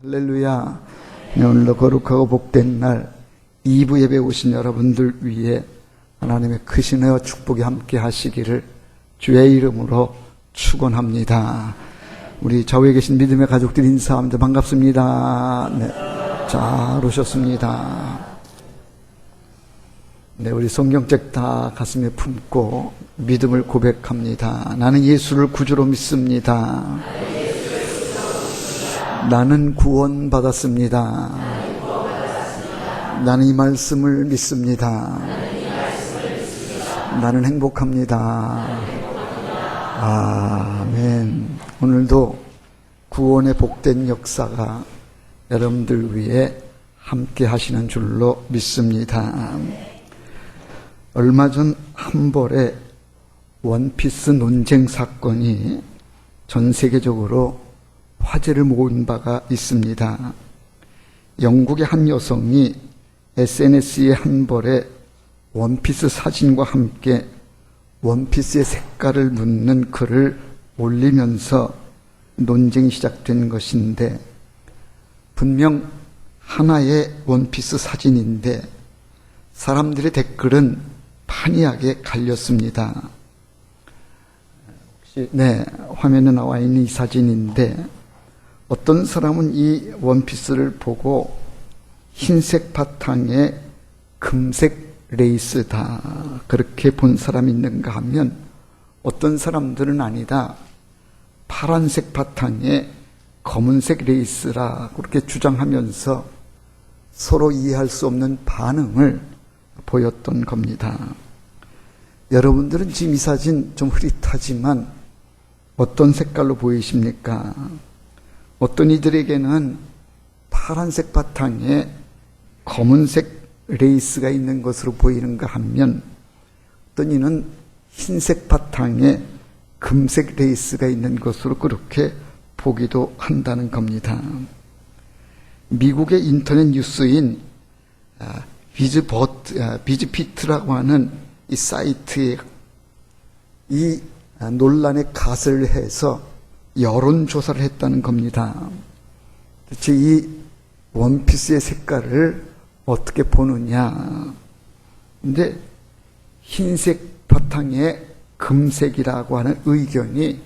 할렐루야. 네, 오늘도 거룩하고 복된 날 2부 예배 오신 여러분들 위해 하나님의 크신 은혜와 축복이 함께 하시기를 주의 이름으로 축원합니다. 우리 좌우에 계신 믿음의 가족들 인사합니다. 반갑습니다. 네, 잘 오셨습니다. 네, 우리 성경책 다 가슴에 품고 믿음을 고백합니다. 나는 예수를 구주로 믿습니다. 나는 구원받았습니다. 나는 이 말씀을 믿습니다. 나는 행복합니다. 아멘. 오늘도 구원의 복된 역사가 여러분들 위해 함께 하시는 줄로 믿습니다. 얼마 전 한 벌의 원피스 논쟁 사건이 전 세계적으로 화제를 모은 바가 있습니다. 영국의 한 여성이 SNS에 한 벌의 원피스 사진과 함께 원피스의 색깔을 묻는 글을 올리면서 논쟁이 시작된 것인데, 분명 하나의 원피스 사진인데 사람들의 댓글은 판이하게 갈렸습니다. 혹시 화면에 나와 있는 이 사진인데, 어떤 사람은 이 원피스를 보고 흰색 바탕에 금색 레이스다, 그렇게 본 사람이 있는가 하면, 어떤 사람들은 아니다, 파란색 바탕에 검은색 레이스라 그렇게 주장하면서 서로 이해할 수 없는 반응을 보였던 겁니다. 여러분들은 지금 이 사진 좀 흐릿하지만 어떤 색깔로 보이십니까? 어떤 이들에게는 파란색 바탕에 검은색 레이스가 있는 것으로 보이는가 하면, 어떤 이는 흰색 바탕에 금색 레이스가 있는 것으로 그렇게 보기도 한다는 겁니다. 미국의 인터넷 뉴스인 비즈피트라고 하는 이 사이트에 이 논란에 가세를 해서 여론조사를 했다는 겁니다. 대체 이 원피스의 색깔을 어떻게 보느냐. 근데 흰색 바탕에 금색이라고 하는 의견이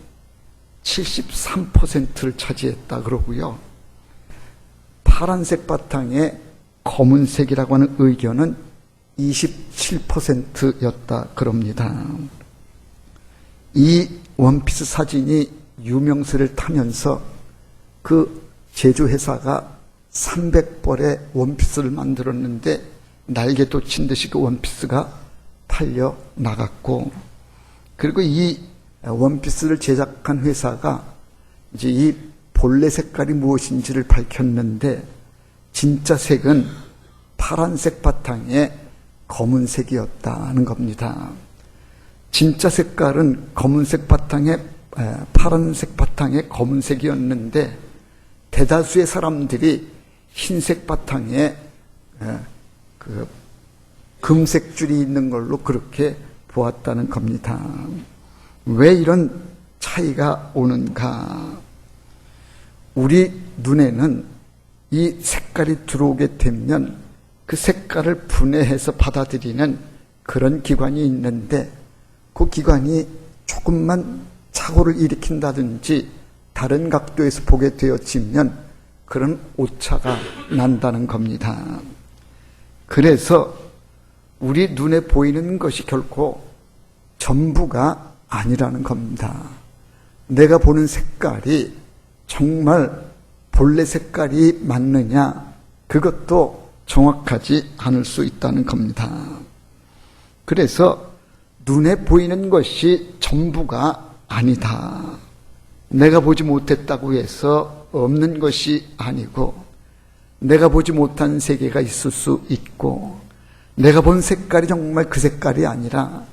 73%를 차지했다 그러고요. 파란색 바탕에 검은색이라고 하는 의견은 27%였다 그럽니다. 이 원피스 사진이 유명세를 타면서 그 제조회사가 300벌의 원피스를 만들었는데 날개도 친 듯이 그 원피스가 팔려 나갔고, 그리고 이 원피스를 제작한 회사가 이제 이 본래 색깔이 무엇인지를 밝혔는데, 진짜 색은 파란색 바탕에 검은색이었다는 겁니다. 진짜 색깔은 검은색 바탕에 파란색 바탕에 검은색이었는데, 대다수의 사람들이 흰색 바탕에 그 금색 줄이 있는 걸로 그렇게 보았다는 겁니다. 왜 이런 차이가 오는가? 우리 눈에는 이 색깔이 들어오게 되면 그 색깔을 분해해서 받아들이는 그런 기관이 있는데, 그 기관이 조금만 착오를 일으킨다든지 다른 각도에서 보게 되어지면 그런 오차가 난다는 겁니다. 그래서 우리 눈에 보이는 것이 결코 전부가 아니라는 겁니다. 내가 보는 색깔이 정말 본래 색깔이 맞느냐, 그것도 정확하지 않을 수 있다는 겁니다. 그래서 눈에 보이는 것이 전부가 아니다. 내가 보지 못했다고 해서 없는 것이 아니고, 내가 보지 못한 세계가 있을 수 있고, 내가 본 색깔이 정말 그 색깔이 아니라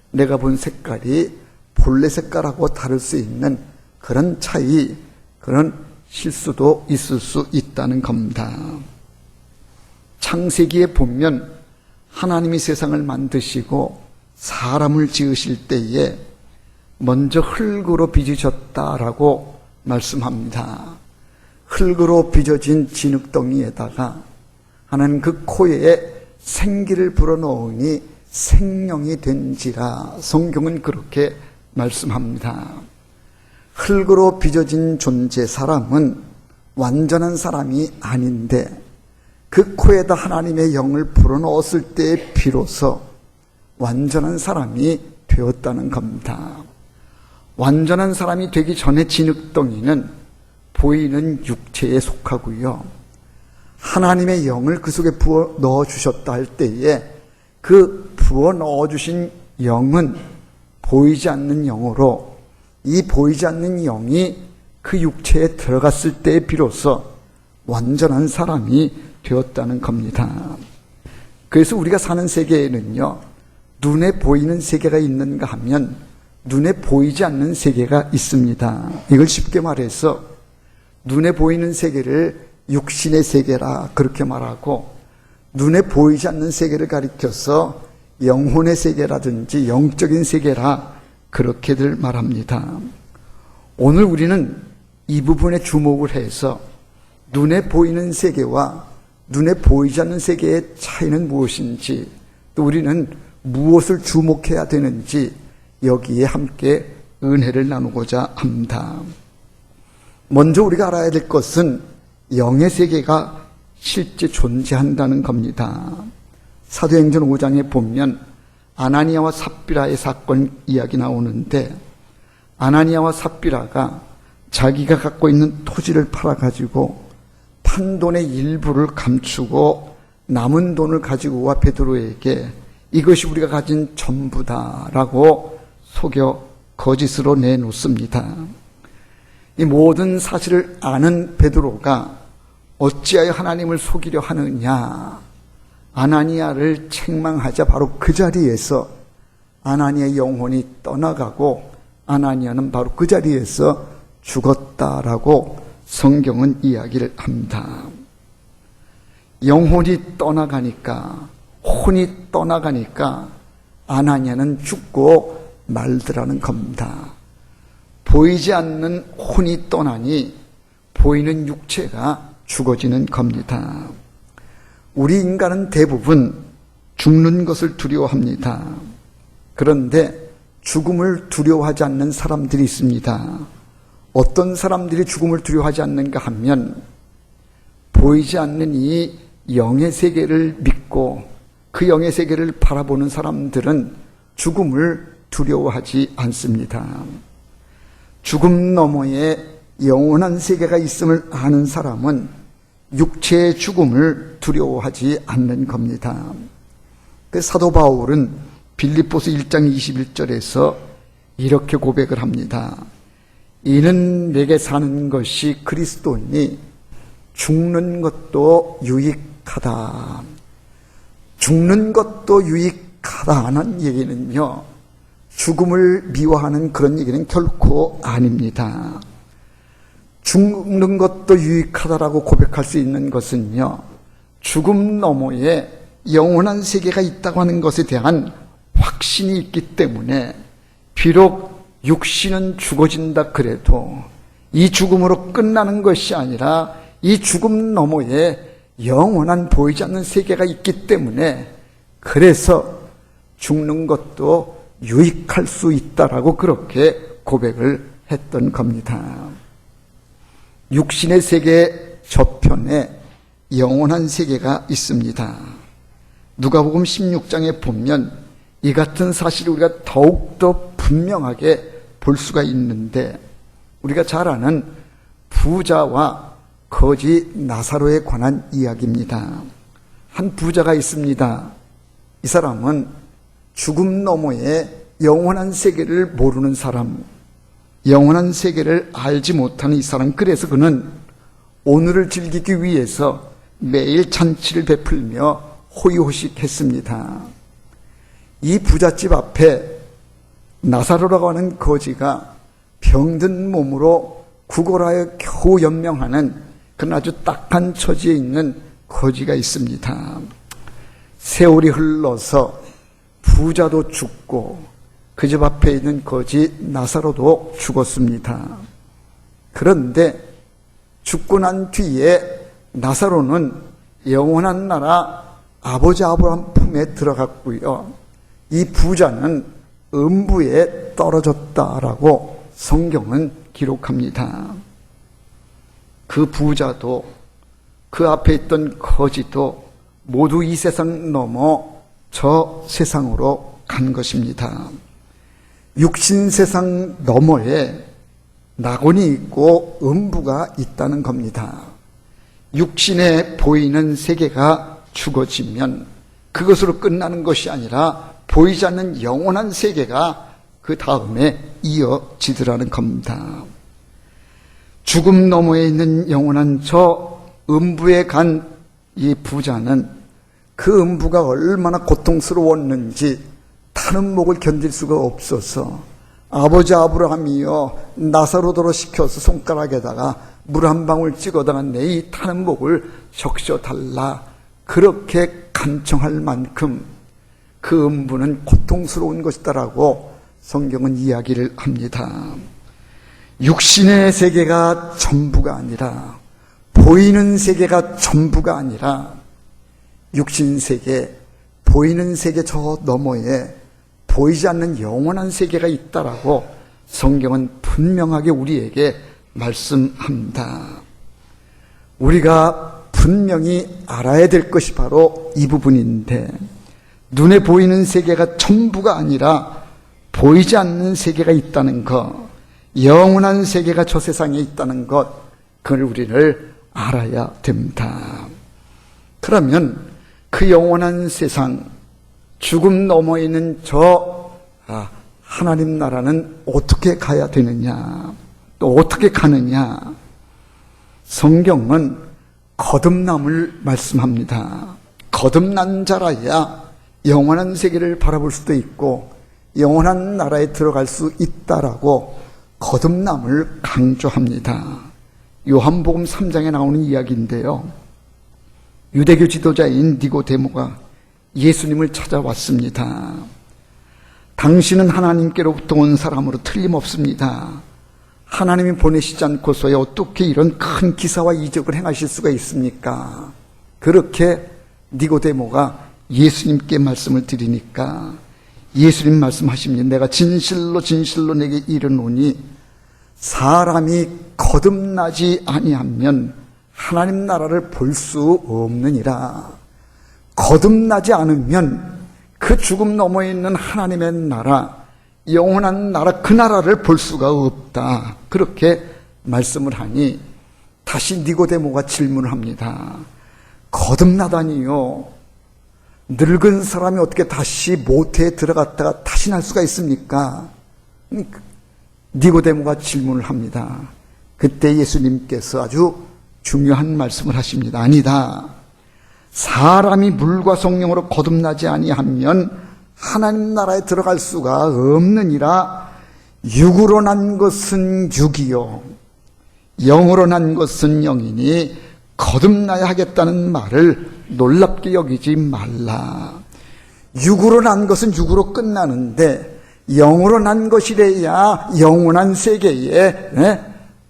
내가 본 색깔이 본래 색깔하고 다를 수 있는 그런 차이, 그런 실수도 있을 수 있다는 겁니다. 창세기에 보면 하나님이 세상을 만드시고 사람을 지으실 때에 먼저 흙으로 빚으셨다라고 말씀합니다. 흙으로 빚어진 진흙덩이에다가 하나님 그 코에 생기를 불어넣으니 생명이 된지라. 성경은 그렇게 말씀합니다. 흙으로 빚어진 존재, 사람은 완전한 사람이 아닌데 그 코에다 하나님의 영을 불어넣었을 때 비로소 완전한 사람이 되었다는 겁니다. 완전한 사람이 되기 전에 진흙덩이는 보이는 육체에 속하고요. 하나님의 영을 그 속에 부어 넣어주셨다 할 때에 그 부어 넣어주신 영은 보이지 않는 영으로, 이 보이지 않는 영이 그 육체에 들어갔을 때 비로소 완전한 사람이 되었다는 겁니다. 그래서 우리가 사는 세계에는요, 눈에 보이는 세계가 있는가 하면 눈에 보이지 않는 세계가 있습니다. 이걸 쉽게 말해서 눈에 보이는 세계를 육신의 세계라 그렇게 말하고, 눈에 보이지 않는 세계를 가리켜서 영혼의 세계라든지 영적인 세계라 그렇게들 말합니다. 오늘 우리는 이 부분에 주목을 해서 눈에 보이는 세계와 눈에 보이지 않는 세계의 차이는 무엇인지, 또 우리는 무엇을 주목해야 되는지 여기에 함께 은혜를 나누고자 합니다. 먼저 우리가 알아야 될 것은 영의 세계가 실제 존재한다는 겁니다. 사도행전 5장에 보면 아나니아와 삽비라의 사건 이야기 나오는데, 아나니아와 삽비라가 자기가 갖고 있는 토지를 팔아가지고 판돈의 일부를 감추고 남은 돈을 가지고 와 베드로에게 이것이 우리가 가진 전부다라고 속여 거짓으로 내놓습니다. 이 모든 사실을 아는 베드로가 어찌하여 하나님을 속이려 하느냐, 아나니아를 책망하자 바로 그 자리에서 아나니아의 영혼이 떠나가고 아나니아는 바로 그 자리에서 죽었다라고 성경은 이야기를 합니다. 영혼이 떠나가니까, 혼이 떠나가니까 아나니아는 죽고 말더라는 겁니다. 보이지 않는 혼이 떠나니 보이는 육체가 죽어지는 겁니다. 우리 인간은 대부분 죽는 것을 두려워합니다. 그런데 죽음을 두려워하지 않는 사람들이 있습니다. 어떤 사람들이 죽음을 두려워하지 않는가 하면 보이지 않는 이 영의 세계를 믿고 그 영의 세계를 바라보는 사람들은 죽음을 두려워하지 않습니다. 죽음 너머에 영원한 세계가 있음을 아는 사람은 육체의 죽음을 두려워하지 않는 겁니다. 그 사도 바울은 빌립보서 1장 21절에서 이렇게 고백을 합니다. 이는 내게 사는 것이 그리스도니 죽는 것도 유익하다. 죽는 것도 유익하다는 얘기는요, 죽음을 미워하는 그런 얘기는 결코 아닙니다. 죽는 것도 유익하다라고 고백할 수 있는 것은요, 죽음 너머에 영원한 세계가 있다고 하는 것에 대한 확신이 있기 때문에 비록 육신은 죽어진다 그래도 이 죽음으로 끝나는 것이 아니라 이 죽음 너머에 영원한 보이지 않는 세계가 있기 때문에 그래서 죽는 것도 유익할 수 있다라고 그렇게 고백을 했던 겁니다. 육신의 세계 저편에 영원한 세계가 있습니다. 누가복음 16장에 보면 이 같은 사실을 우리가 더욱더 분명하게 볼 수가 있는데, 우리가 잘 아는 부자와 거지 나사로에 관한 이야기입니다. 한 부자가 있습니다. 이 사람은 죽음 너머에 영원한 세계를 모르는 사람, 영원한 세계를 알지 못하는 이 사람, 그래서 그는 오늘을 즐기기 위해서 매일 잔치를 베풀며 호의호식했습니다. 이 부잣집 앞에 나사로라고 하는 거지가 병든 몸으로 구걸하여 겨우 연명하는 그런 아주 딱한 처지에 있는 거지가 있습니다. 세월이 흘러서 부자도 죽고 그 집 앞에 있는 거지 나사로도 죽었습니다. 그런데 죽고 난 뒤에 나사로는 영원한 나라 아버지 아브라함 품에 들어갔고요. 이 부자는 음부에 떨어졌다라고 성경은 기록합니다. 그 부자도 그 앞에 있던 거지도 모두 이 세상 넘어 저 세상으로 간 것입니다. 육신 세상 너머에 낙원이 있고 음부가 있다는 겁니다. 육신에 보이는 세계가 죽어지면 그것으로 끝나는 것이 아니라 보이지 않는 영원한 세계가 그 다음에 이어지더라는 겁니다. 죽음 너머에 있는 영원한 저 음부에 간 이 부자는 그 음부가 얼마나 고통스러웠는지 타는 목을 견딜 수가 없어서 아버지 아브라함이여 나사로더러 시켜서 손가락에다가 물 한 방울 찍어다가 내 이 타는 목을 적셔달라 그렇게 간청할 만큼 그 음부는 고통스러운 것이다라고 성경은 이야기를 합니다. 육신의 세계가 전부가 아니라 보이는 세계가 전부가 아니라 육신 세계, 보이는 세계 저 너머에 보이지 않는 영원한 세계가 있다라고 성경은 분명하게 우리에게 말씀합니다. 우리가 분명히 알아야 될 것이 바로 이 부분인데 눈에 보이는 세계가 전부가 아니라 보이지 않는 세계가 있다는 것, 영원한 세계가 저 세상에 있다는 것, 그걸 우리를 알아야 됩니다. 그러면 그 영원한 세상, 죽음 너머에 있는 저 하나님 나라는 어떻게 가야 되느냐, 또 어떻게 가느냐. 성경은 거듭남을 말씀합니다. 거듭난 자라야 영원한 세계를 바라볼 수도 있고 영원한 나라에 들어갈 수 있다라고 거듭남을 강조합니다. 요한복음 3장에 나오는 이야기인데요. 유대교 지도자인 니고데모가 예수님을 찾아왔습니다. 당신은 하나님께로부터 온 사람으로 틀림없습니다. 하나님이 보내시지 않고서야 어떻게 이런 큰 기사와 이적을 행하실 수가 있습니까? 그렇게 니고데모가 예수님께 말씀을 드리니까 예수님 말씀하십니다. 내가 진실로 진실로 내게 이르노니 사람이 거듭나지 아니하면 하나님 나라를 볼 수 없느니라. 거듭나지 않으면 그 죽음 너머에 있는 하나님의 나라, 영원한 나라, 그 나라를 볼 수가 없다. 그렇게 말씀을 하니 다시 니고데모가 질문을 합니다. 거듭나다니요, 늙은 사람이 어떻게 다시 모태에 들어갔다가 다시 날 수가 있습니까? 니고데모가 질문을 합니다. 그때 예수님께서 아주 중요한 말씀을 하십니다. 아니다. 사람이 물과 성령으로 거듭나지 아니하면 하나님 나라에 들어갈 수가 없느니라. 육으로 난 것은 육이요 영으로 난 것은 영이니 거듭나야 하겠다는 말을 놀랍게 여기지 말라. 육으로 난 것은 육으로 끝나는데 영으로 난 것이래야 영원한 세계에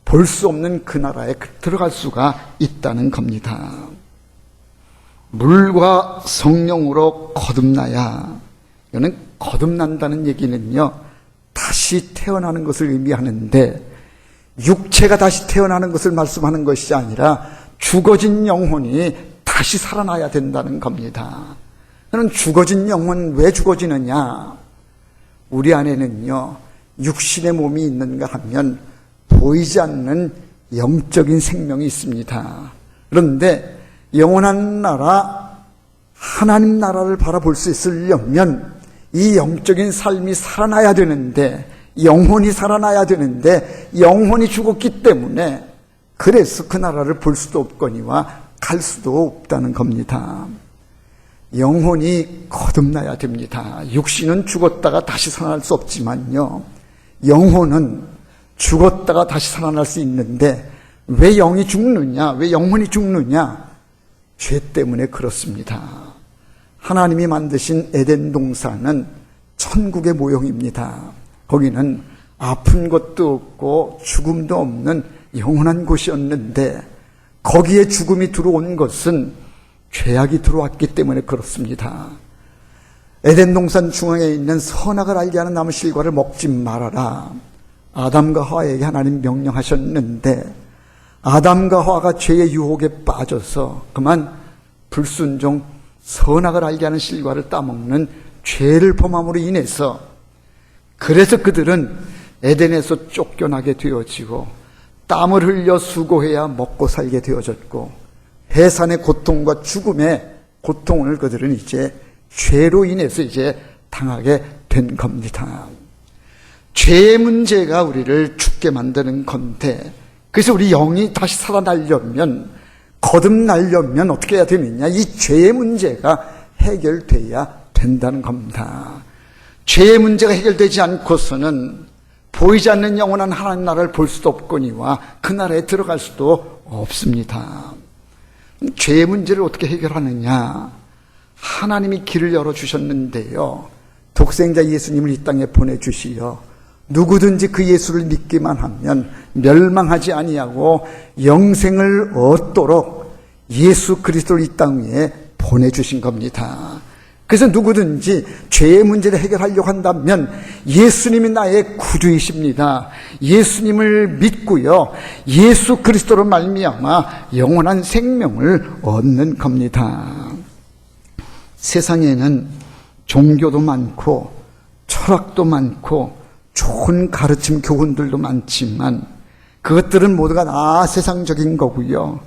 볼 수 없는 그 나라에 들어갈 수가 있다는 겁니다. 물과 성령으로 거듭나야, 이거는 거듭난다는 얘기는요, 다시 태어나는 것을 의미하는데 육체가 다시 태어나는 것을 말씀하는 것이 아니라 죽어진 영혼이 다시 살아나야 된다는 겁니다. 그럼 죽어진 영혼 왜 죽어지느냐? 우리 안에는요, 육신의 몸이 있는가 하면 보이지 않는 영적인 생명이 있습니다. 그런데 영원한 나라, 하나님 나라를 바라볼 수 있으려면 이 영적인 삶이 살아나야 되는데, 영혼이 살아나야 되는데 영혼이 죽었기 때문에 그래서 그 나라를 볼 수도 없거니와 갈 수도 없다는 겁니다. 영혼이 거듭나야 됩니다. 육신은 죽었다가 다시 살아날 수 없지만요, 영혼은 죽었다가 다시 살아날 수 있는데 왜 영이 죽느냐? 왜 영혼이 죽느냐? 죄 때문에 그렇습니다. 하나님이 만드신 에덴 동산은 천국의 모형입니다. 거기는 아픈 것도 없고 죽음도 없는 영원한 곳이었는데 거기에 죽음이 들어온 것은 죄악이 들어왔기 때문에 그렇습니다. 에덴 동산 중앙에 있는 선악을 알게 하는 나무 실과를 먹지 말아라. 아담과 하와에게 하나님 명령하셨는데 아담과 하와가 죄의 유혹에 빠져서 그만 불순종, 선악을 알게 하는 실과를 따먹는 죄를 범함으로 인해서 그래서 그들은 에덴에서 쫓겨나게 되어지고 땀을 흘려 수고해야 먹고 살게 되어졌고 해산의 고통과 죽음의 고통을 그들은 이제 죄로 인해서 이제 당하게 된 겁니다. 죄의 문제가 우리를 죽게 만드는 건데 그래서 우리 영이 다시 살아나려면 거듭나려면 어떻게 해야 되느냐? 이 죄의 문제가 해결돼야 된다는 겁니다. 죄의 문제가 해결되지 않고서는 보이지 않는 영원한 하나님 나라를 볼 수도 없거니와 그 나라에 들어갈 수도 없습니다. 죄의 문제를 어떻게 해결하느냐? 하나님이 길을 열어주셨는데요. 독생자 예수님을 이 땅에 보내주시어 누구든지 그 예수를 믿기만 하면 멸망하지 아니하고 영생을 얻도록 예수 그리스도를 이 땅 위에 보내주신 겁니다. 그래서 누구든지 죄의 문제를 해결하려고 한다면 예수님이 나의 구주이십니다. 예수님을 믿고요. 예수 그리스도로 말미암아 영원한 생명을 얻는 겁니다. 세상에는 종교도 많고 철학도 많고 좋은 가르침 교훈들도 많지만 그것들은 모두가 다 세상적인 거고요.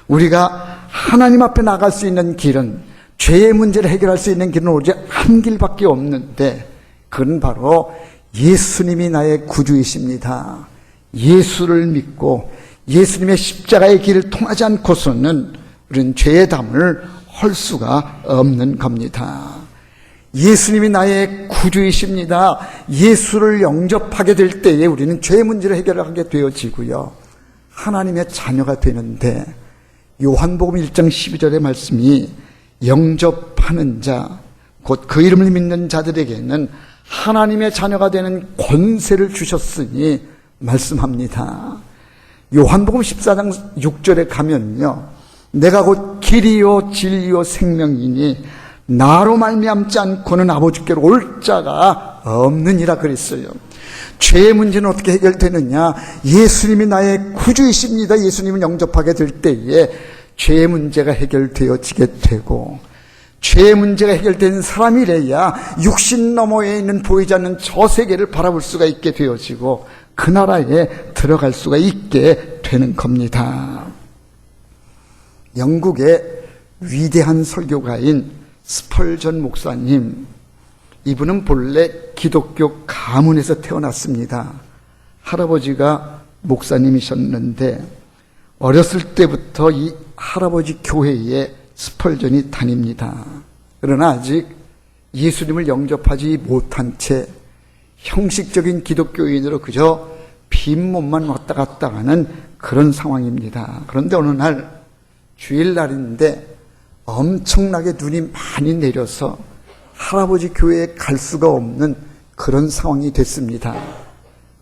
우리가 하나님 앞에 나갈 수 있는 길은 죄의 문제를 해결할 수 있는 길은 오직 한 길밖에 없는데 그건 바로 예수님이 나의 구주이십니다. 예수를 믿고 예수님의 십자가의 길을 통하지 않고서는 우리는 죄의 담을 헐 수가 없는 겁니다. 예수님이 나의 구주이십니다. 예수를 영접하게 될 때에 우리는 죄의 문제를 해결하게 되어지고요. 하나님의 자녀가 되는데 요한복음 1장 12절의 말씀이 영접하는 자, 곧 그 이름을 믿는 자들에게는 하나님의 자녀가 되는 권세를 주셨으니 말씀합니다. 요한복음 14장 6절에 가면요. 내가 곧 길이요 진리요 생명이니 나로 말미암지 않고는 아버지께로 올 자가 없느니라 그랬어요. 죄의 문제는 어떻게 해결되느냐? 예수님이 나의 구주이십니다. 예수님을 영접하게 될 때에 죄의 문제가 해결되어지게 되고 죄의 문제가 해결된 사람이래야 육신 너머에 있는 보이지 않는 저 세계를 바라볼 수가 있게 되어지고 그 나라에 들어갈 수가 있게 되는 겁니다. 영국의 위대한 설교가인 스펄전 목사님, 이분은 본래 기독교 가문에서 태어났습니다. 할아버지가 목사님이셨는데 어렸을 때부터 이 할아버지 교회에 스펄전이 다닙니다. 그러나 아직 예수님을 영접하지 못한 채 형식적인 기독교인으로 그저 빈 몸만 왔다 갔다 하는 그런 상황입니다. 그런데 어느 날 주일날인데 엄청나게 눈이 많이 내려서 할아버지 교회에 갈 수가 없는 그런 상황이 됐습니다.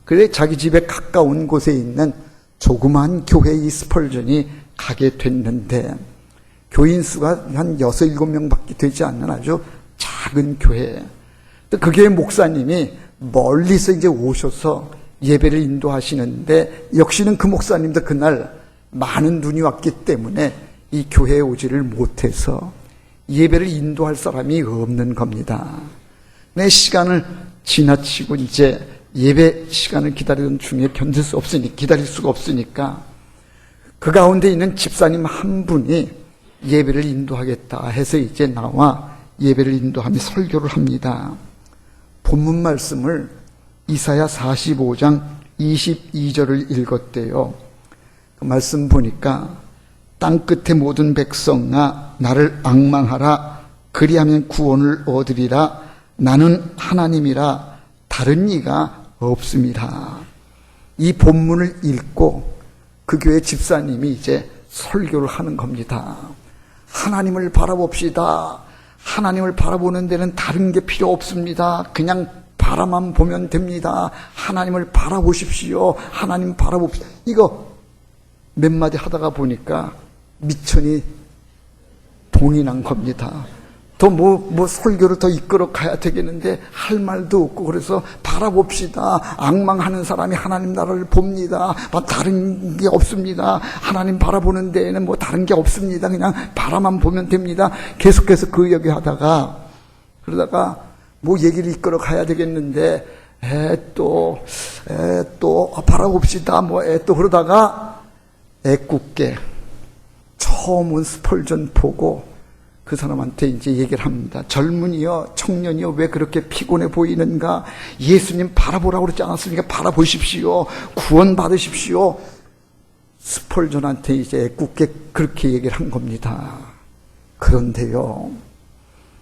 그래 자기 집에 가까운 곳에 있는 조그마한 교회에 이 스펄전이 가게 됐는데 교인 수가 한 6, 7명밖에 되지 않는 아주 작은 교회. 또 그 교회 목사님이 멀리서 이제 오셔서 예배를 인도하시는데 역시는 그 목사님도 그날 많은 눈이 왔기 때문에 이 교회에 오지를 못해서 예배를 인도할 사람이 없는 겁니다. 내 시간을 지나치고 이제 예배 시간을 기다리던 중에 기다릴 수가 없으니까 그 가운데 있는 집사님 한 분이 예배를 인도하겠다 해서 이제 나와 예배를 인도하며 설교를 합니다. 본문 말씀을 이사야 45장 22절을 읽었대요. 그 말씀 보니까 땅끝의 모든 백성아 나를 앙망하라. 그리하면 구원을 얻으리라. 나는 하나님이라 다른 이가 없습니다. 이 본문을 읽고 그 교회 집사님이 이제 설교를 하는 겁니다. 하나님을 바라봅시다. 하나님을 바라보는 데는 다른 게 필요 없습니다. 그냥 바라만 보면 됩니다. 하나님을 바라보십시오. 하나님 바라봅시다. 이거 몇 마디 하다가 보니까 미천이 동이 난 겁니다. 더 설교를 더 이끌어 가야 되겠는데 할 말도 없고, 그래서 바라봅시다. 악망하는 사람이 하나님 나라를 봅니다. 다른 게 없습니다. 하나님 바라보는 데에는 다른 게 없습니다. 그냥 바라만 보면 됩니다. 계속해서 그 얘기 하다가, 그러다가 얘기를 이끌어 가야 되겠는데, 또 바라봅시다. 또 그러다가 애꿎게 처음 온 스펄전 보고 그 사람한테 이제 얘기를 합니다. 젊은이여, 청년이여, 왜 그렇게 피곤해 보이는가? 예수님 바라보라고 그러지 않았습니까? 바라보십시오. 구원 받으십시오. 스펄전한테 이제 애꿎게 그렇게 얘기를 한 겁니다. 그런데요,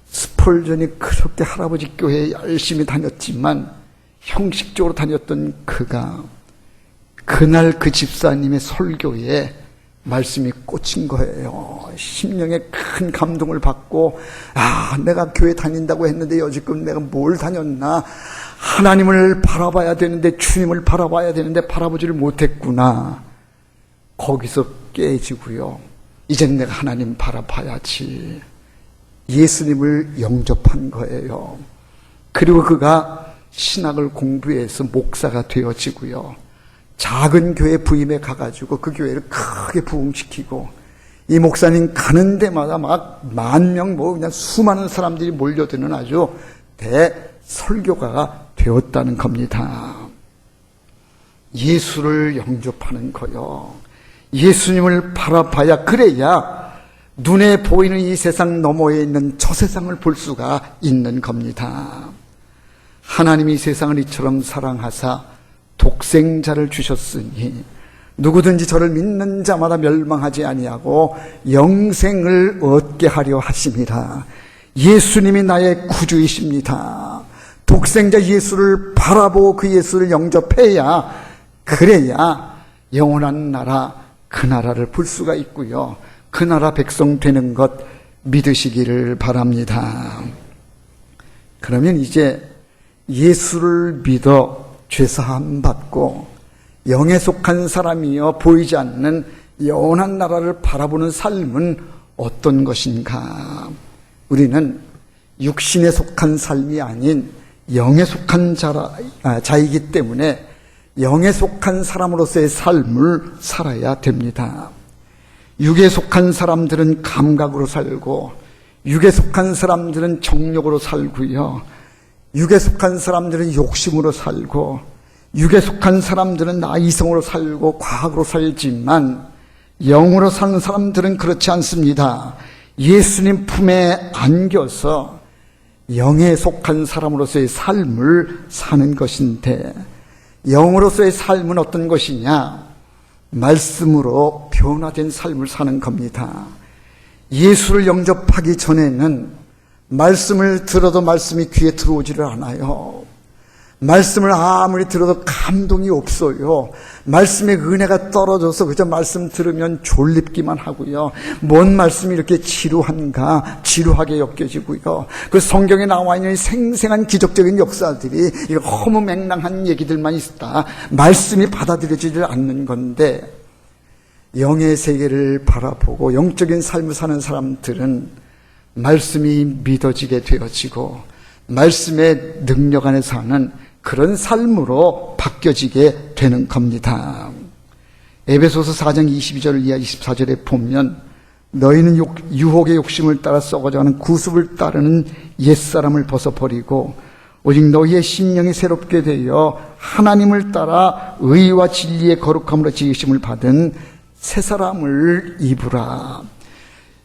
스펄전이 그렇게 할아버지 교회에 열심히 다녔지만 형식적으로 다녔던 그가 그날 그 집사님의 설교에 말씀이 꽂힌 거예요. 심령에 큰 감동을 받고, 내가 교회 다닌다고 했는데 여지껏 내가 뭘 다녔나? 하나님을 바라봐야 되는데, 주님을 바라봐야 되는데 바라보지를 못했구나. 거기서 깨지고요. 이제는 내가 하나님 바라봐야지. 예수님을 영접한 거예요. 그리고 그가 신학을 공부해서 목사가 되어지고요. 작은 교회 부임에 가가지고 그 교회를 크게 부흥시키고, 이 목사님 가는 데마다 막 10,000명 그냥 수많은 사람들이 몰려드는 아주 대설교가가 되었다는 겁니다. 예수를 영접하는 거요. 예수님을 바라봐야, 그래야 눈에 보이는 이 세상 너머에 있는 저 세상을 볼 수가 있는 겁니다. 하나님이 세상을 이처럼 사랑하사 독생자를 주셨으니 누구든지 저를 믿는 자마다 멸망하지 아니하고 영생을 얻게 하려 하심이라. 예수님이 나의 구주이십니다. 독생자 예수를 바라보고 그 예수를 영접해야, 그래야 영원한 나라, 그 나라를 볼 수가 있고요. 그 나라 백성 되는 것 믿으시기를 바랍니다. 그러면 이제 예수를 믿어 죄사함 받고 영에 속한 사람이여 보이지 않는 영원한 나라를 바라보는 삶은 어떤 것인가? 우리는 육신에 속한 삶이 아닌 영에 속한 자이기 때문에 영에 속한 사람으로서의 삶을 살아야 됩니다. 육에 속한 사람들은 감각으로 살고, 육에 속한 사람들은 정욕으로 살고요. 육에 속한 사람들은 욕심으로 살고, 육에 속한 사람들은 이성으로 살고 과학으로 살지만 영으로 사는 사람들은 그렇지 않습니다. 예수님 품에 안겨서 영에 속한 사람으로서의 삶을 사는 것인데, 영으로서의 삶은 어떤 것이냐? 말씀으로 변화된 삶을 사는 겁니다. 예수를 영접하기 전에는 말씀을 들어도 말씀이 귀에 들어오지를 않아요. 말씀을 아무리 들어도 감동이 없어요. 말씀의 은혜가 떨어져서 그저 말씀 들으면 졸립기만 하고요. 뭔 말씀이 이렇게 지루한가, 지루하게 엮여지고요. 그 성경에 나와 있는 생생한 기적적인 역사들이 허무맹랑한 얘기들만 있다. 말씀이 받아들여지질 않는 건데, 영의 세계를 바라보고 영적인 삶을 사는 사람들은 말씀이 믿어지게 되어지고 말씀의 능력 안에 사는 그런 삶으로 바뀌어지게 되는 겁니다. 에베소서 4장 22절 이하 24절에 보면, 너희는 유혹의 욕심을 따라 썩어져가는 구습을 따르는 옛사람을 벗어버리고 오직 너희의 심령이 새롭게 되어 하나님을 따라 의와 진리의 거룩함으로 지으심을 받은 새 사람을 입으라.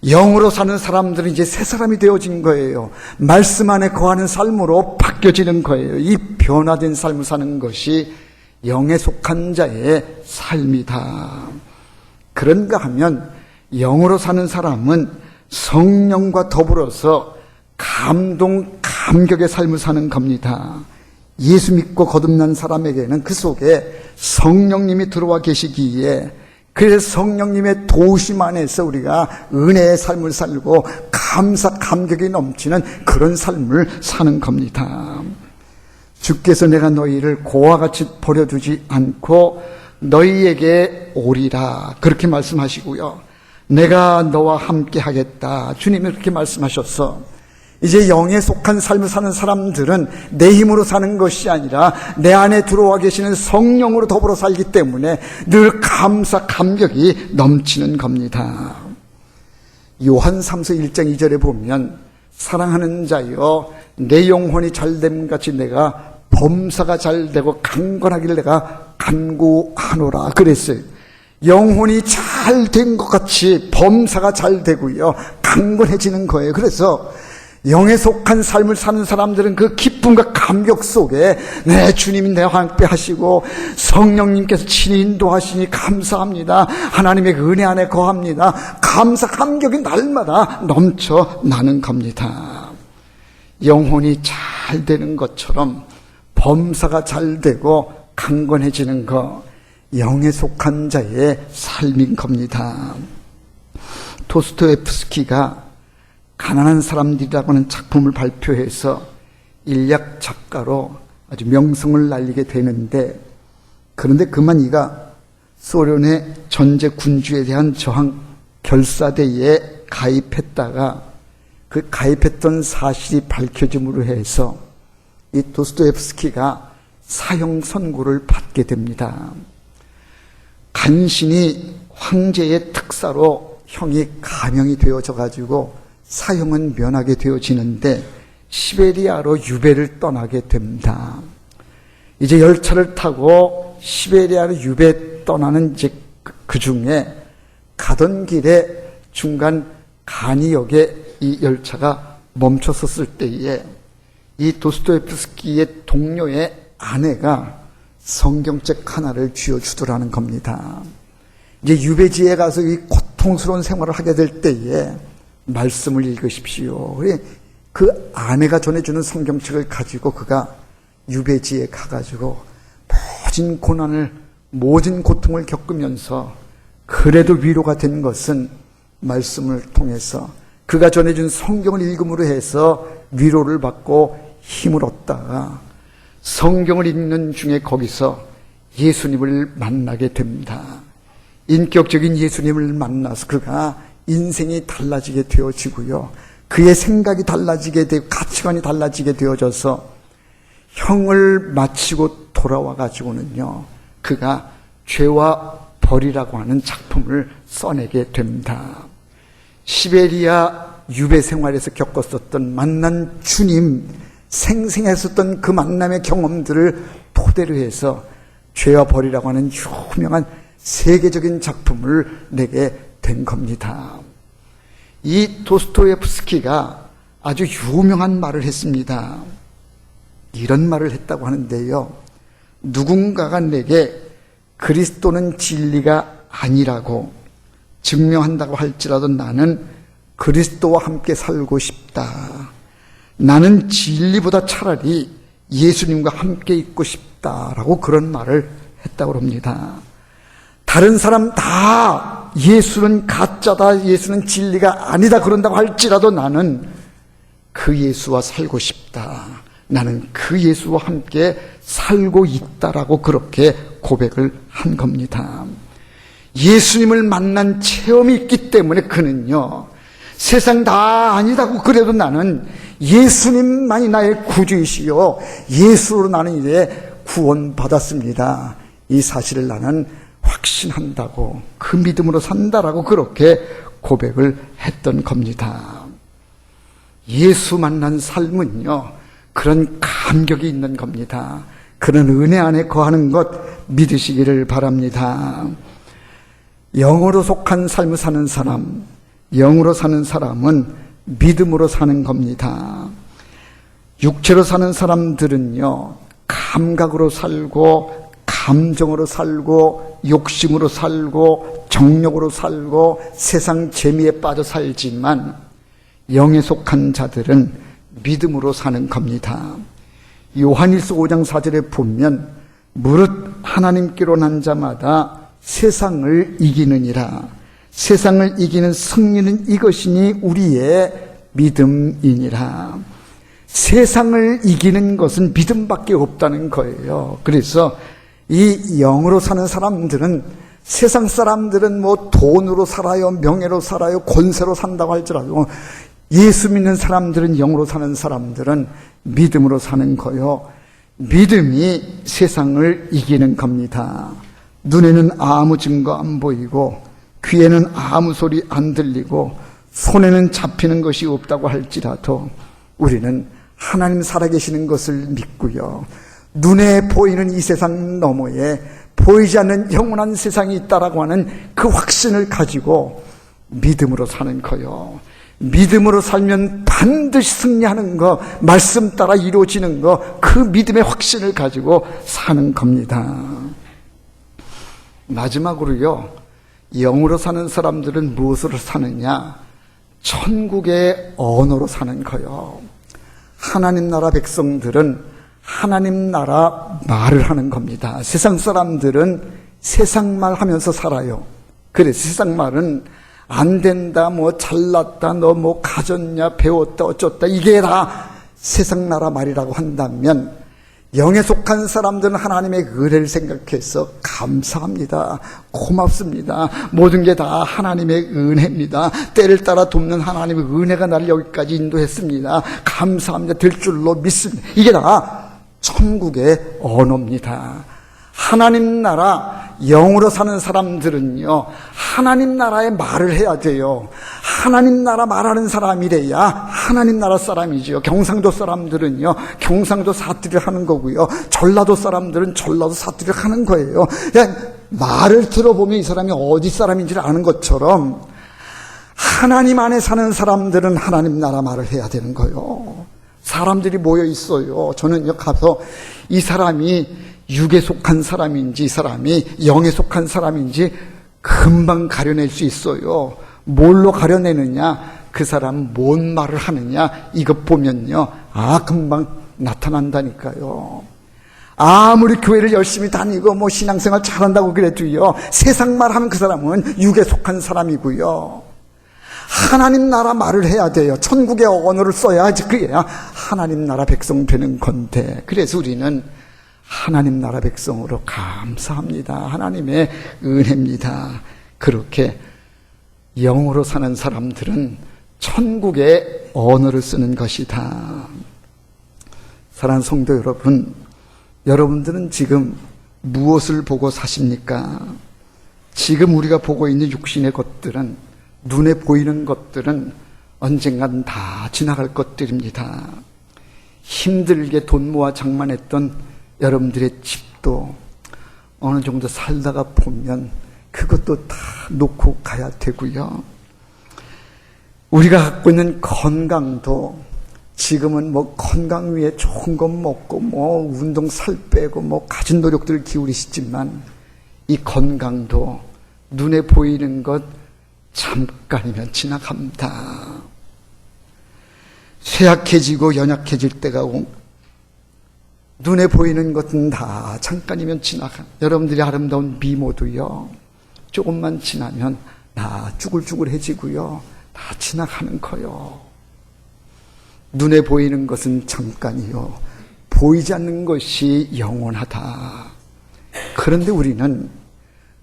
영으로 사는 사람들은 이제 새 사람이 되어진 거예요. 말씀 안에 거하는 삶으로 바뀌어지는 거예요. 이 변화된 삶을 사는 것이 영에 속한 자의 삶이다. 그런가 하면 영으로 사는 사람은 성령과 더불어서 감격의 삶을 사는 겁니다. 예수 믿고 거듭난 사람에게는 그 속에 성령님이 들어와 계시기에, 그래서 성령님의 도우심 안에서 우리가 은혜의 삶을 살고 감격이 넘치는 그런 삶을 사는 겁니다. 주께서 내가 너희를 고와 같이 버려두지 않고 너희에게 오리라 그렇게 말씀하시고요. 내가 너와 함께 하겠다 주님이 그렇게 말씀하셨어. 이제 영에 속한 삶을 사는 사람들은 내 힘으로 사는 것이 아니라 내 안에 들어와 계시는 성령으로 더불어 살기 때문에 늘 감사 감격이 넘치는 겁니다. 요한 3서 1장 2절에 보면 사랑하는 자여 내 영혼이 잘됨 같이 내가 범사가 잘되고 강건하길 내가 간구하노라 그랬어요. 영혼이 잘된 것 같이 범사가 잘되고요 강건해지는 거예요. 그래서 영에 속한 삶을 사는 사람들은 그 기쁨과 감격 속에 내 주님이 내와 함께 하시고 성령님께서 친히 인도하시니 감사합니다. 하나님의 은혜 안에 거합니다. 감사 감격이 날마다 넘쳐나는 겁니다. 영혼이 잘 되는 것처럼 범사가 잘 되고 강건해지는 것, 영에 속한 자의 삶인 겁니다. 도스토옙스키가 가난한 사람들이라고 하는 작품을 발표해서 일약 작가로 아주 명성을 날리게 되는데, 그런데 그만 이가 소련의 전제 군주에 대한 저항 결사대에 가입했다가 그 가입했던 사실이 밝혀짐으로 해서 이 도스토옙스키가 사형 선고를 받게 됩니다. 간신히 황제의 특사로 형이 감형이 되어져 가지고 사형은 면하게 되어지는데 시베리아로 유배를 떠나게 됩니다. 이제 열차를 타고 시베리아로 유배 떠나는 이제 그 중에 가던 길에 중간 가니역에 이 열차가 멈춰섰을 때에 이 도스토옙스키의 동료의 아내가 성경책 하나를 쥐어주더라는 겁니다. 이제 유배지에 가서 이 고통스러운 생활을 하게 될 때에 말씀을 읽으십시오. 그 아내가 전해주는 성경책을 가지고 그가 유배지에 가가지고 모든 고난을, 모든 고통을 겪으면서 그래도 위로가 된 것은 말씀을 통해서 그가 전해준 성경을 읽음으로 해서 위로를 받고 힘을 얻다가 성경을 읽는 중에 거기서 예수님을 만나게 됩니다. 인격적인 예수님을 만나서 그가 인생이 달라지게 되어지고요. 그의 생각이 달라지게 되고 가치관이 달라지게 되어져서 형을 마치고 돌아와 가지고는요. 그가 죄와 벌이라고 하는 작품을 써내게 됩니다. 시베리아 유배 생활에서 겪었었던 만난 주님, 생생했었던 그 만남의 경험들을 토대로 해서 죄와 벌이라고 하는 유명한 세계적인 작품을 내게 된 겁니다. 이 도스토옙스키가 아주 유명한 말을 했습니다. 이런 말을 했다고 하는데요. 누군가가 내게 그리스도는 진리가 아니라고 증명한다고 할지라도 나는 그리스도와 함께 살고 싶다. 나는 진리보다 차라리 예수님과 함께 있고 싶다라고 그런 말을 했다고 합니다. 다른 사람 다 예수는 가짜다, 예수는 진리가 아니다 그런다고 할지라도 나는 그 예수와 살고 싶다. 나는 그 예수와 함께 살고 있다라고 그렇게 고백을 한 겁니다. 예수님을 만난 체험이 있기 때문에 그는요, 세상 다 아니다고 그래도 나는 예수님만이 나의 구주이시요 예수로 나는 이제 구원받았습니다. 이 사실을 나는 확신한다고, 그 믿음으로 산다라고 그렇게 고백을 했던 겁니다. 예수 만난 삶은요, 그런 감격이 있는 겁니다. 그런 은혜 안에 거하는 것 믿으시기를 바랍니다. 영으로 속한 삶을 사는 사람, 영으로 사는 사람은 믿음으로 사는 겁니다. 육체로 사는 사람들은요, 감각으로 살고 감정으로 살고 욕심으로 살고 정욕으로 살고 세상 재미에 빠져 살지만 영에 속한 자들은 믿음으로 사는 겁니다. 요한일서 5장 4절에 보면 무릇 하나님께로 난 자마다 세상을 이기느니라. 세상을 이기는 승리는 이것이니 우리의 믿음이니라. 세상을 이기는 것은 믿음밖에 없다는 거예요. 그래서 이 영으로 사는 사람들은, 세상 사람들은 뭐 돈으로 살아요, 명예로 살아요, 권세로 산다고 할지라도 예수 믿는 사람들은, 영으로 사는 사람들은 믿음으로 사는 거요. 믿음이 세상을 이기는 겁니다. 눈에는 아무 증거 안 보이고, 귀에는 아무 소리 안 들리고, 손에는 잡히는 것이 없다고 할지라도 우리는 하나님 살아계시는 것을 믿고요. 눈에 보이는 이 세상 너머에 보이지 않는 영원한 세상이 있다라고 하는 그 확신을 가지고 믿음으로 사는 거요. 믿음으로 살면 반드시 승리하는 거, 말씀 따라 이루어지는 거, 그 믿음의 확신을 가지고 사는 겁니다. 마지막으로요, 영으로 사는 사람들은 무엇으로 사느냐? 천국의 언어로 사는 거요. 하나님 나라 백성들은 하나님 나라 말을 하는 겁니다. 세상 사람들은 세상 말 하면서 살아요. 그래, 세상 말은 안 된다, 뭐 잘났다, 너 뭐 가졌냐, 배웠다, 어쩌다, 이게 다 세상 나라 말이라고 한다면, 영에 속한 사람들은 하나님의 은혜를 생각해서 감사합니다, 고맙습니다, 모든 게 다 하나님의 은혜입니다, 때를 따라 돕는 하나님의 은혜가 나를 여기까지 인도했습니다, 감사합니다, 될 줄로 믿습니다. 이게 다 천국의 언어입니다. 하나님 나라, 영으로 사는 사람들은요, 하나님 나라의 말을 해야 돼요. 하나님 나라 말하는 사람이래야 하나님 나라 사람이죠. 경상도 사람들은요, 경상도 사투리를 하는 거고요. 전라도 사람들은 전라도 사투리를 하는 거예요. 그냥 말을 들어보면 이 사람이 어디 사람인지를 아는 것처럼 하나님 안에 사는 사람들은 하나님 나라 말을 해야 되는 거예요. 사람들이 모여 있어요. 저는요, 가서 이 사람이 육에 속한 사람인지, 이 사람이 영에 속한 사람인지 금방 가려낼 수 있어요. 뭘로 가려내느냐? 그 사람 뭔 말을 하느냐? 이것 보면요, 금방 나타난다니까요. 아무리 교회를 열심히 다니고 뭐 신앙생활 잘한다고 그래도요, 세상 말 하면 그 사람은 육에 속한 사람이고요. 하나님 나라 말을 해야 돼요. 천국의 언어를 써야지 그래야 하나님 나라 백성 되는 건데, 그래서 우리는 하나님 나라 백성으로 감사합니다. 하나님의 은혜입니다. 그렇게 영으로 사는 사람들은 천국의 언어를 쓰는 것이다. 사랑하는 성도 여러분, 여러분들은 지금 무엇을 보고 사십니까? 지금 우리가 보고 있는 육신의 것들은, 눈에 보이는 것들은 언젠간 다 지나갈 것들입니다. 힘들게 돈 모아 장만했던 여러분들의 집도 어느 정도 살다가 보면 그것도 다 놓고 가야 되고요. 우리가 갖고 있는 건강도 지금은 뭐 건강 위해 좋은 것 먹고 뭐 운동 살 빼고 뭐 가진 노력들을 기울이시지만 이 건강도 눈에 보이는 것 잠깐이면 지나갑니다. 쇠약해지고 연약해질 때가 눈에 보이는 것은 다 잠깐이면 지나가. 여러분들이 아름다운 미모도요, 조금만 지나면 다 쭈글쭈글해지고요, 다 지나가는 거요. 눈에 보이는 것은 잠깐이요, 보이지 않는 것이 영원하다. 그런데 우리는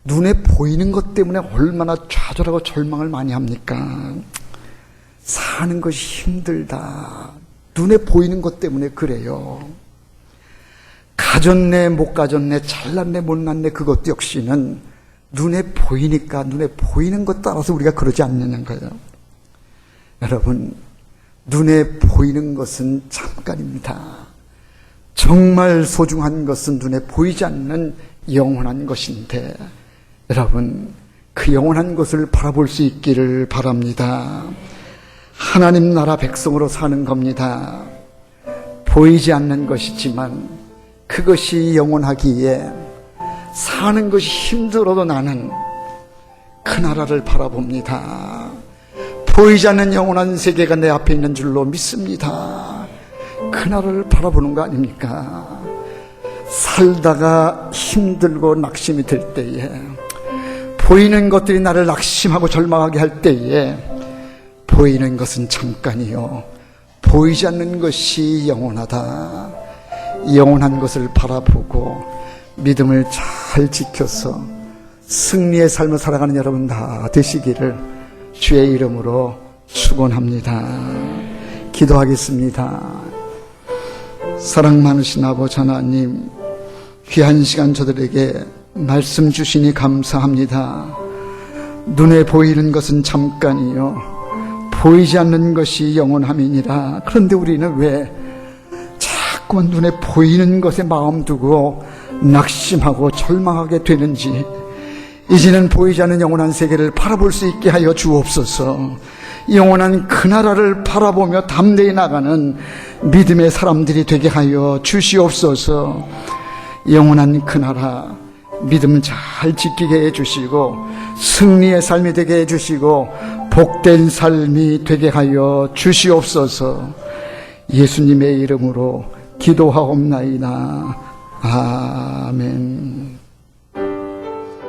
눈에 보이는 것 때문에 얼마나 좌절하고 절망을 많이 합니까? 사는 것이 힘들다. 눈에 보이는 것 때문에 그래요. 가졌네, 못 가졌네, 잘났네, 못났네, 그것도 역시는 눈에 보이니까, 눈에 보이는 것 따라서 우리가 그러지 않느냐는 거예요. 여러분, 눈에 보이는 것은 잠깐입니다. 정말 소중한 것은 눈에 보이지 않는 영원한 것인데, 여러분, 그 영원한 것을 바라볼 수 있기를 바랍니다. 하나님 나라 백성으로 사는 겁니다. 보이지 않는 것이지만 그것이 영원하기에 사는 것이 힘들어도 나는 그 나라를 바라봅니다. 보이지 않는 영원한 세계가 내 앞에 있는 줄로 믿습니다. 그 나라를 바라보는 거 아닙니까? 살다가 힘들고 낙심이 될 때에, 보이는 것들이 나를 낙심하고 절망하게 할 때에, 보이는 것은 잠깐이요, 보이지 않는 것이 영원하다. 영원한 것을 바라보고 믿음을 잘 지켜서 승리의 삶을 살아가는 여러분 다 되시기를 주의 이름으로 축원합니다. 기도하겠습니다. 사랑 많으신 아버지 하나님, 귀한 시간 저들에게 말씀 주시니 감사합니다. 눈에 보이는 것은 잠깐이요 보이지 않는 것이 영원함이니라. 그런데 우리는 왜 자꾸 눈에 보이는 것에 마음 두고 낙심하고 절망하게 되는지, 이제는 보이지 않는 영원한 세계를 바라볼 수 있게 하여 주옵소서. 영원한 그 나라를 바라보며 담대히 나가는 믿음의 사람들이 되게 하여 주시옵소서. 영원한 그 나라 믿음 잘 지키게 해주시고 승리의 삶이 되게 해주시고 복된 삶이 되게 하여 주시옵소서. 예수님의 이름으로 기도하옵나이다. 아멘.